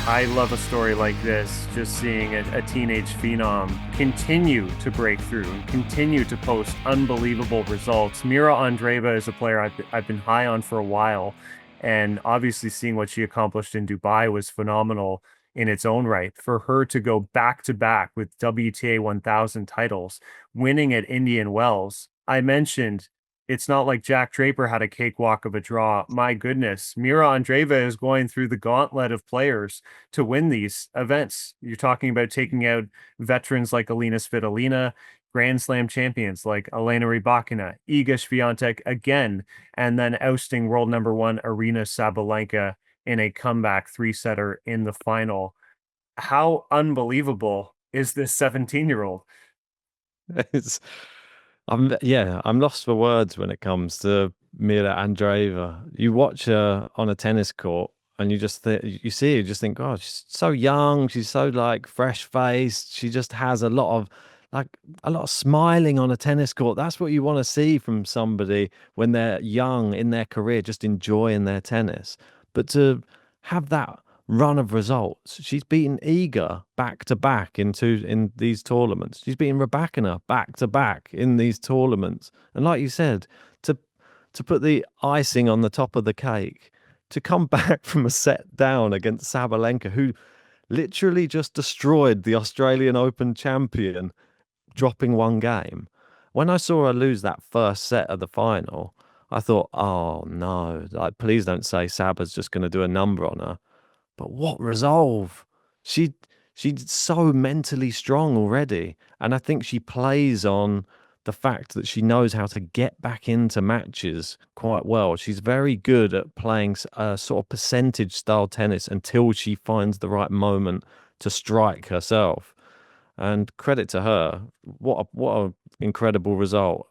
I love a story like this, just seeing a teenage phenom continue to break through and continue to post unbelievable results. Mirra Andreeva is a player I've been high on for a while, and obviously seeing what she accomplished in Dubai was phenomenal in its own right. For her to go back to back with WTA 1000 titles, winning at Indian Wells. I mentioned it's not like Jack Draper had a cakewalk of a draw. My goodness, Mirra Andreeva is going through the gauntlet of players to win these events. You're talking about taking out veterans like Alina Svitolina, Grand Slam champions like Elena Rybakina, Iga Swiatek again, and then ousting world number one Arina Sabalenka in a comeback three-setter in the final. How unbelievable is this 17-year-old? It's I'm lost for words when it comes to Mirra Andreeva. You watch her on a tennis court and you see her, you just think, God, she's so young, she's so like fresh faced. She just has like a lot of smiling on a tennis court. That's what you want to see from somebody when they're young in their career, just enjoying their tennis. But to have that run of results. She's beaten Iga back to back in these tournaments. She's beaten Rybakina back to back in these tournaments. And like you said, to to put the icing on the top of the cake, to come back from a set down against Sabalenka, who literally just destroyed the Australian Open champion, dropping one game. When I saw her lose that first set of the final, I thought, oh no, like please don't say Saba's just going to do a number on her. But what resolve! She she's so mentally strong already, and I think she plays on the fact that she knows how to get back into matches quite well. She's very good at playing sort of percentage style tennis until she finds the right moment to strike herself. And credit to her, what a incredible result!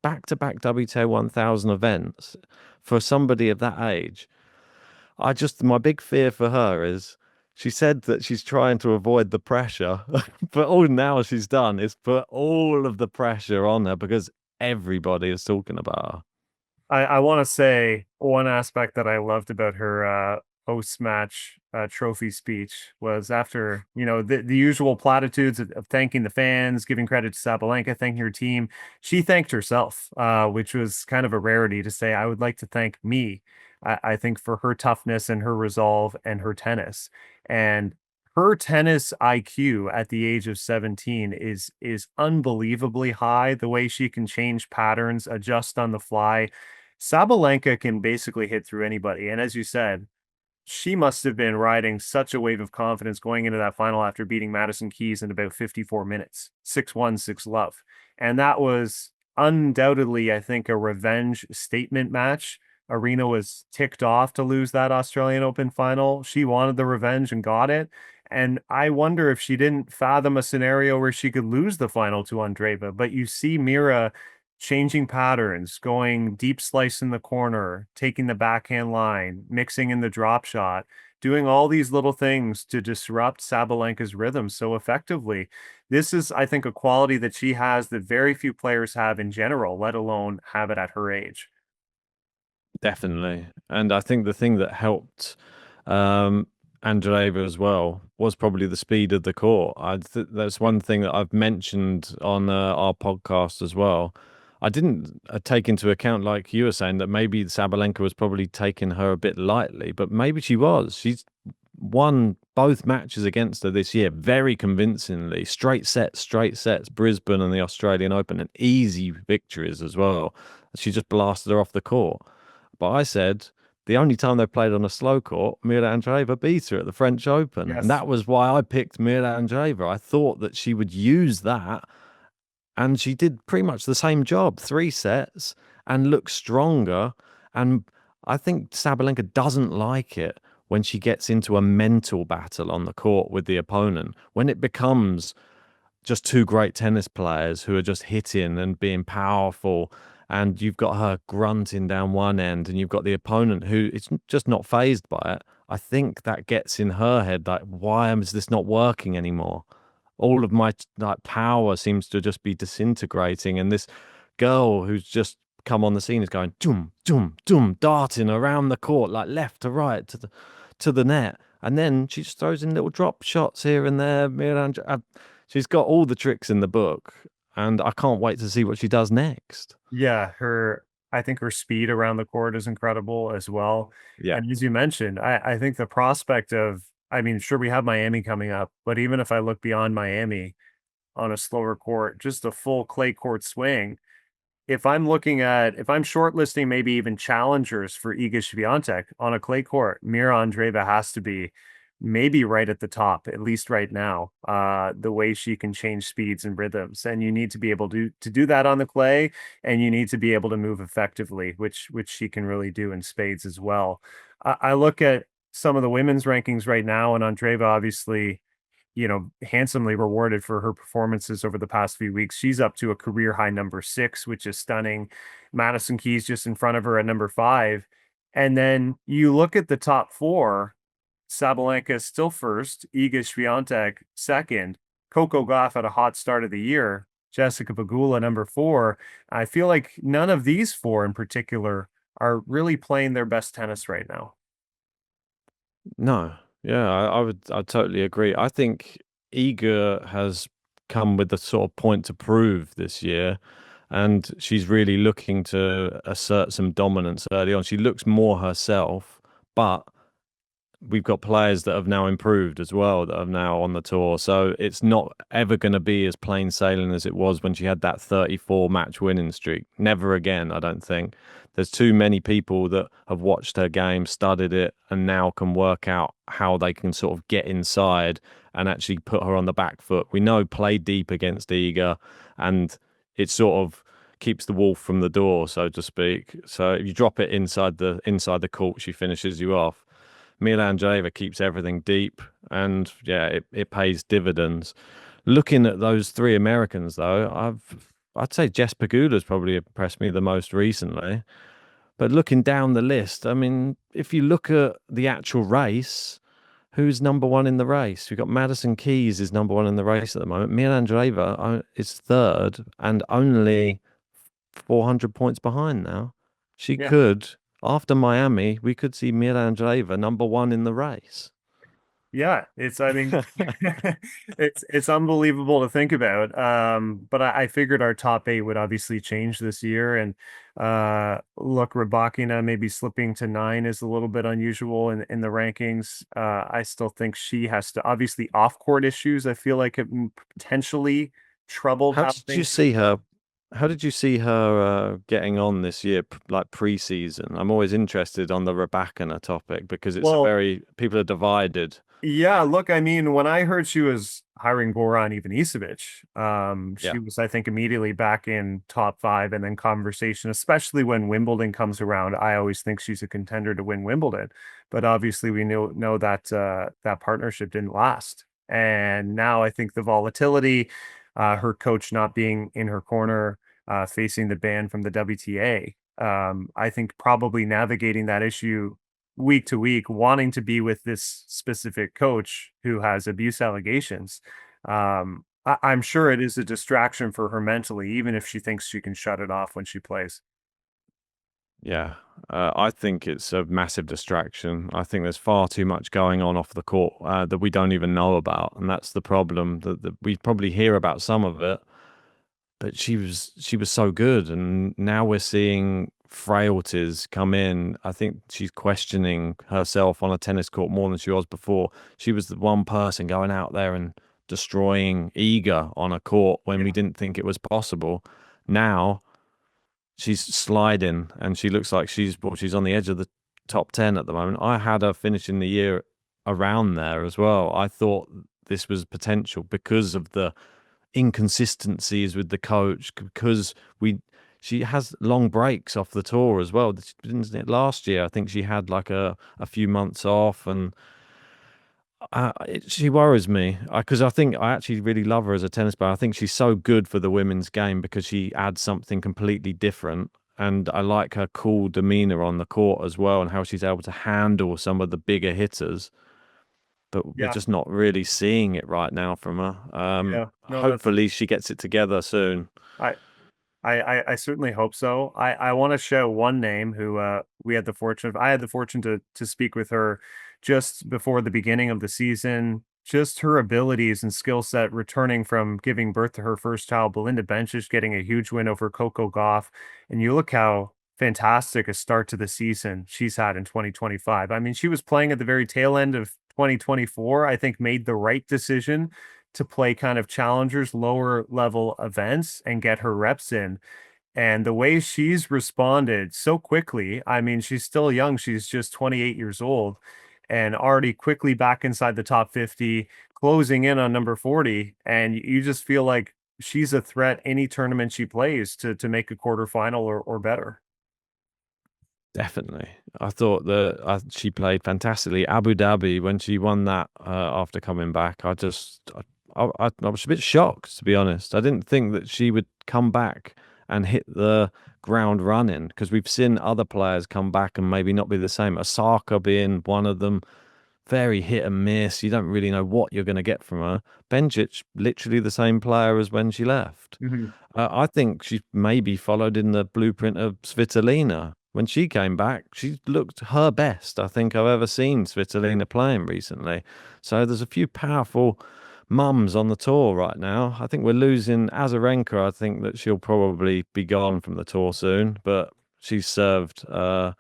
Back to back WTA 1000 events for somebody of that age. My big fear for her is she said that she's trying to avoid the pressure, but all now she's done is put all of the pressure on her because everybody is talking about her. I want to say one aspect that I loved about her post-match trophy speech was after, the usual platitudes of thanking the fans, giving credit to Sabalenka, thanking her team. She thanked herself, which was kind of a rarity to say, I would like to thank me. I think for her toughness and her resolve and her tennis. And her tennis IQ at the age of 17 is unbelievably high. The way she can change patterns, adjust on the fly. Sabalenka can basically hit through anybody. And as you said, she must have been riding such a wave of confidence going into that final after beating Madison Keys in about 54 minutes, 6-1, 6-love. And that was undoubtedly, I think, a revenge statement match. Arena was ticked off to lose that Australian Open final. She wanted the revenge and got it. And I wonder if she didn't fathom a scenario where she could lose the final to Andreeva. But you see Mira changing patterns, going deep slice in the corner, taking the backhand line, mixing in the drop shot, doing all these little things to disrupt Sabalenka's rhythm so effectively. This is, I think, a quality that she has that very few players have in general, let alone have it at her age. Definitely. And I think the thing that helped um, Andreeva as well was probably the speed of the court. That's one thing that I've mentioned on our podcast as well. I didn't take into account, like you were saying, that maybe Sabalenka was probably taking her a bit lightly, but maybe she was. She's won both matches against her this year very convincingly. Straight sets, Brisbane and the Australian Open, and easy victories as well. She just blasted her off the court. But I said the only time they played on a slow court, Mirra Andreeva beat her at the French Open. And Yes. that was why I picked Mirra Andreeva. I thought that she would use that, and she did pretty much the same job, three sets, and looked stronger. And I think Sabalenka doesn't like it when she gets into a mental battle on the court with the opponent, when it becomes just two great tennis players who are just hitting and being powerful. And you've got her grunting down one end, and you've got the opponent who is just not phased by it. I think that gets in her head like, why is this not working anymore? All of my like power seems to just be disintegrating, and this girl who's just come on the scene is going doom, doom, doom, darting around the court like left to right to the net. And then she just throws in little drop shots here and there. She's got all the tricks in the book, and I can't wait to see what she does next. Yeah, I think her speed around the court is incredible as well. Yeah. And as you mentioned, I think the prospect of, I mean, sure, we have Miami coming up, but even if I look beyond Miami on a slower court, just a full clay court swing, if I'm shortlisting maybe even challengers for Iga Swiatek on a clay court, Mirra Andreeva has to be maybe right at the top, at least right now. The way she can change speeds and rhythms, and you need to be able to do that on the clay, and you need to be able to move effectively, which she can really do in spades as well. I look at some of the women's rankings right now, and Andreeva obviously, handsomely rewarded for her performances over the past few weeks. She's up to a career high number 6, which is stunning. Madison Keys just in front of her at number 5. And then you look at the top four, Sabalenka is still first, Iga Swiatek second, Coco Gauff had a hot start of the year, Jessica Pegula number 4. I feel like none of these four in particular are really playing their best tennis right now. No, yeah, I totally agree. I think Iga has come with the sort of point to prove this year, and she's really looking to assert some dominance early on. She looks more herself, but we've got players that have now improved as well, that are now on the tour. So it's not ever going to be as plain sailing as it was when she had that 34 match winning streak. Never again, I don't think. There's too many people that have watched her game, studied it, and now can work out how they can sort of get inside and actually put her on the back foot. We know play deep against Iga, and it sort of keeps the wolf from the door, so to speak. So if you drop it inside the court, she finishes you off. Mirra Andreeva keeps everything deep, and yeah, it pays dividends. Looking at those three Americans, though, I'd say Jess Pegula's probably impressed me the most recently. But looking down the list, I mean, if you look at the actual race, who's number one in the race? We've got Madison Keys is number one in the race at the moment. Mirra Andreeva is third and only 400 points behind now. She Yeah. could, after Miami, we could see Mirra Andreeva number one in the race. Yeah, I mean, it's unbelievable to think about. But I figured our top 8 would obviously change this year. And look, Rybakina maybe slipping to 9 is a little bit unusual in the rankings. I still think she has to, obviously, off-court issues, I feel like it potentially troubled How how did you things. see her? How did you see her getting on this year, like pre-season? I'm always interested on the Rybakina topic because it's a Well, very people are divided. yeah, look, I mean, when I heard she was hiring Goran Ivanisevic, Yeah, she was, I think, immediately back in top 5 and then conversation, especially when Wimbledon comes around. I always think she's a contender to win Wimbledon, but obviously we know that that partnership didn't last. And now I think the volatility, her coach not being in her corner, facing the ban from the WTA, I think probably navigating that issue week to week, wanting to be with this specific coach who has abuse allegations. I'm sure it is a distraction for her mentally, even if she thinks she can shut it off when she plays. yeah. I think it's a massive distraction. I think there's far too much going on off the court that we don't even know about, and that's the problem. That we probably hear about some of it, but she was so good, and now we're seeing frailties come in. I think she's questioning herself on a tennis court more than she was before. She was the one person going out there and destroying Iga on a court when we Yeah. didn't think it was possible. Now she's sliding, and she looks like she's on the edge of the top 10 at the moment. I had her finishing the year around there as well. I thought this was potential because of the inconsistencies with the coach, because we she has long breaks off the tour as well. Didn't it last year? I think she had like a few months off, and she worries me because I think I actually really love her as a tennis player. I think she's so good for the women's game because she adds something completely different. And I like her cool demeanor on the court as well, and how she's able to handle some of the bigger hitters. But we're Yeah. just not really seeing it right now from her. Yeah. No, that's Hopefully she gets it together soon. I I certainly hope so. I want to show one name who we had the fortune of I had the fortune to speak with her just before the beginning of the season. Just her abilities and skill set returning from giving birth to her first child, Belinda Bencic getting a huge win over Coco Gauff. And you look how fantastic a start to the season she's had in 2025. I mean, she was playing at the very tail end of 2024, I think made the right decision to play kind of challengers, lower level events and get her reps in. And the way she's responded so quickly, I mean, she's still young. She's just 28 years old and already quickly back inside the top 50, closing in on number 40. And you just feel like she's a threat any tournament she plays to make a quarterfinal or better. Definitely. I thought that she played fantastically. Abu Dhabi, when she won that after coming back, I was a bit shocked, to be honest. I didn't think that she would come back and hit the ground running, because we've seen other players come back and maybe not be the same. Osaka being one of them, very hit and miss. You don't really know what you're going to get from her. Bencic, literally the same player as when she left. Mhm. I think she maybe followed in the blueprint of Svitolina. When she came back, she looked her best I think I've ever seen Svitolina playing recently. So there's a few powerful mums on the tour right now. I think we're losing Azarenka. I think that she'll probably be gone from the tour soon, but she's served the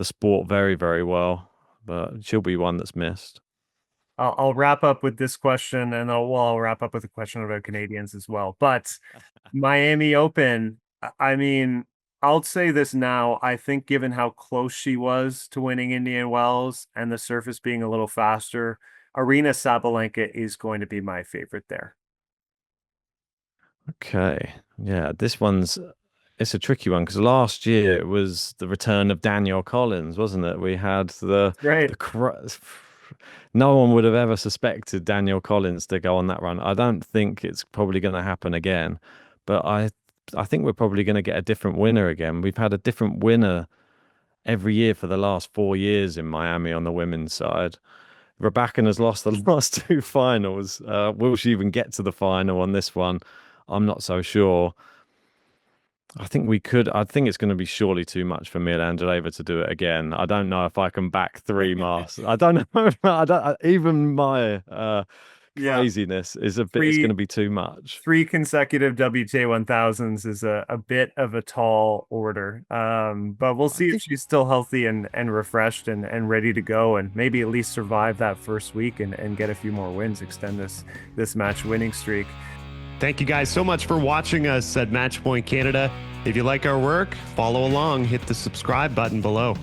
sport very, very well. But she'll be one that's missed. I'll wrap up with this question, and I'll wrap up with a question about Canadians as well. But Miami Open, I mean, I'll say this now. I think given how close she was to winning Indian Wells and the surface being a little faster, Arena Sabalenka is going to be my favorite there. Okay. Yeah, it's a tricky one, because last year it was the return of Daniel Collins, wasn't it? We had Right. no one would have ever suspected Daniel Collins to go on that run. I don't think it's probably going to happen again, but I think we're probably going to get a different winner again. We've had a different winner every year for the last 4 years in Miami on the women's side. Rabakin has lost the last two finals. Will she even get to the final on this one? I'm not so sure. I think we could. I think it's going to be surely too much for Mirra Andreeva to do it again. I don't know if I can back three Masters. I don't know. Even my Yeah. craziness is a bit. It's going to Three be too much. three consecutive WTA 1000s is a bit of a tall order. But we'll I see if think she's still healthy and refreshed and ready to go, and maybe at least survive that first week and get a few more wins, extend this match winning streak. Thank you guys so much for watching us at Matchpoint Canada. If you like our work, follow along, hit the subscribe button below.